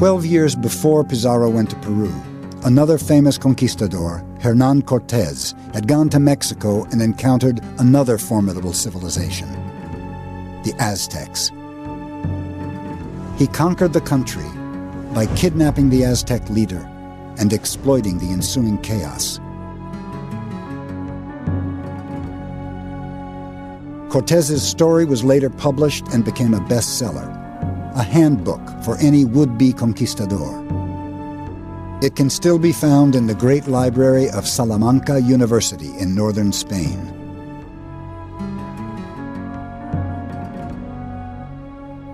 12 years before Pizarro went to Peru, another famous conquistador, Hernán Cortés, had gone to Mexico and encountered another formidable civilization, the Aztecs. He conquered the country by kidnapping the Aztec leader and exploiting the ensuing chaos. Cortés's story was later published and became a bestseller, a handbook for any would-be conquistador. It can still be found in the great library of Salamanca University in northern Spain.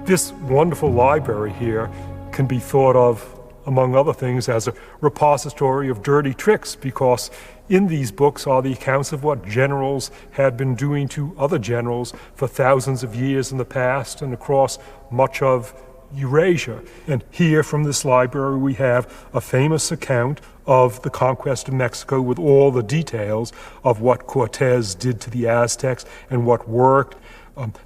This wonderful library here can be thought of, among other things, as a repository of dirty tricks, because in these books are the accounts of what generals had been doing to other generals for thousands of years in the past and across much of Eurasia. And here from this library we have a famous account of the conquest of Mexico with all the details of what Cortés did to the Aztecs and what worked.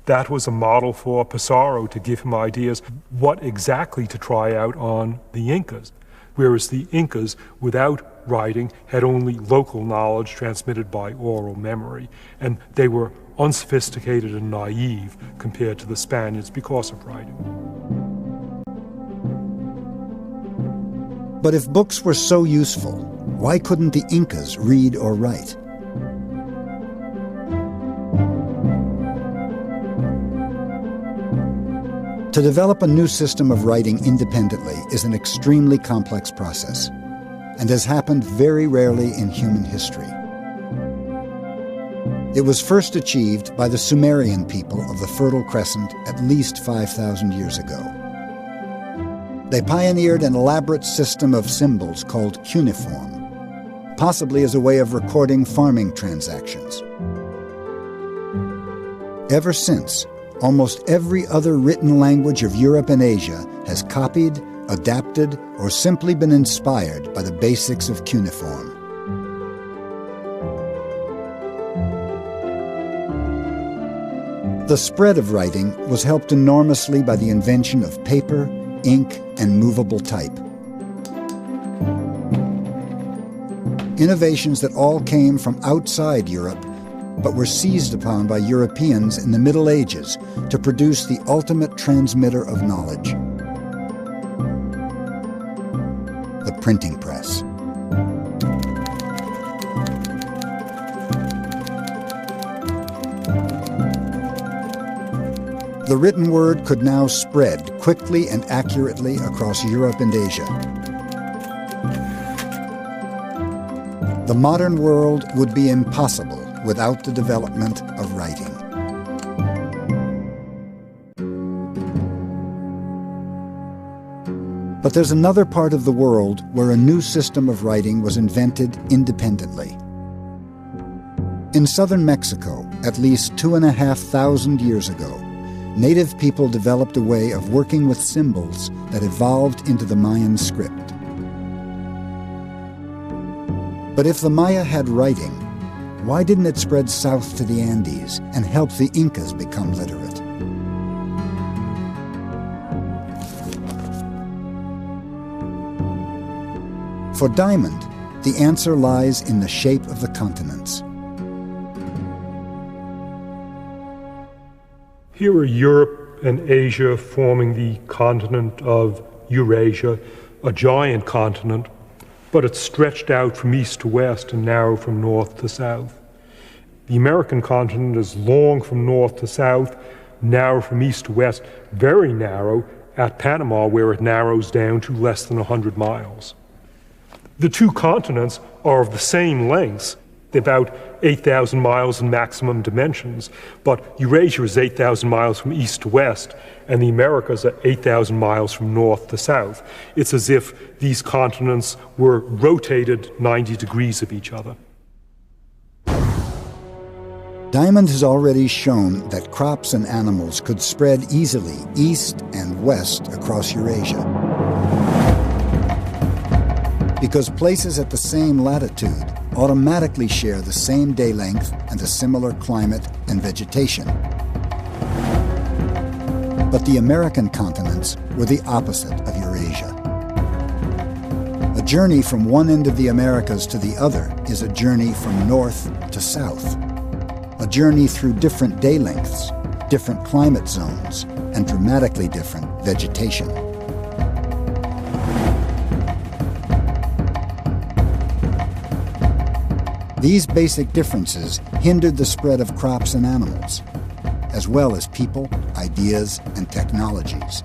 That was a model for Pizarro to give him ideas what exactly to try out on the Incas, whereas the Incas, without writing, had only local knowledge transmitted by oral memory, and they were unsophisticated and naive compared to the Spaniards because of writing. But if books were so useful, why couldn't the Incas read or write? To develop a new system of writing independently is an extremely complex process, and has happened very rarely in human history. It was first achieved by the Sumerian people of the Fertile Crescent at least 5,000 years ago. They pioneered an elaborate system of symbols called cuneiform, possibly as a way of recording farming transactions. Ever since, almost every other written language of Europe and Asia has copied, adapted, or simply been inspired by the basics of cuneiform. The spread of writing was helped enormously by the invention of paper, ink, and movable type. Innovations that all came from outside Europe, but were seized upon by Europeans in the Middle Ages to produce the ultimate transmitter of knowledge: the printing press. The written word could now spread quickly and accurately across Europe and Asia. The modern world would be impossible without the development of writing. But there's another part of the world where a new system of writing was invented independently. In southern Mexico, at least 2,500 years ago, native people developed a way of working with symbols that evolved into the Mayan script. But if the Maya had writing, why didn't it spread south to the Andes and help the Incas become literate? For Diamond, the answer lies in the shape of the continents. Here are Europe and Asia forming the continent of Eurasia, a giant continent, but it's stretched out from east to west and narrow from north to south. The American continent is long from north to south, narrow from east to west, very narrow at Panama, where it narrows down to less than 100 miles. The two continents are of the same lengths, about 8,000 miles in maximum dimensions, but Eurasia is 8,000 miles from east to west, and the Americas are 8,000 miles from north to south. It's as if these continents were rotated 90 degrees of each other. Diamond has already shown that crops and animals could spread easily east and west across Eurasia. Because places at the same latitude automatically share the same day length and a similar climate and vegetation. But the American continents were the opposite of Eurasia. A journey from one end of the Americas to the other is a journey from north to south. A journey through different day lengths, different climate zones, and dramatically different vegetation. These basic differences hindered the spread of crops and animals, as well as people, ideas, and technologies.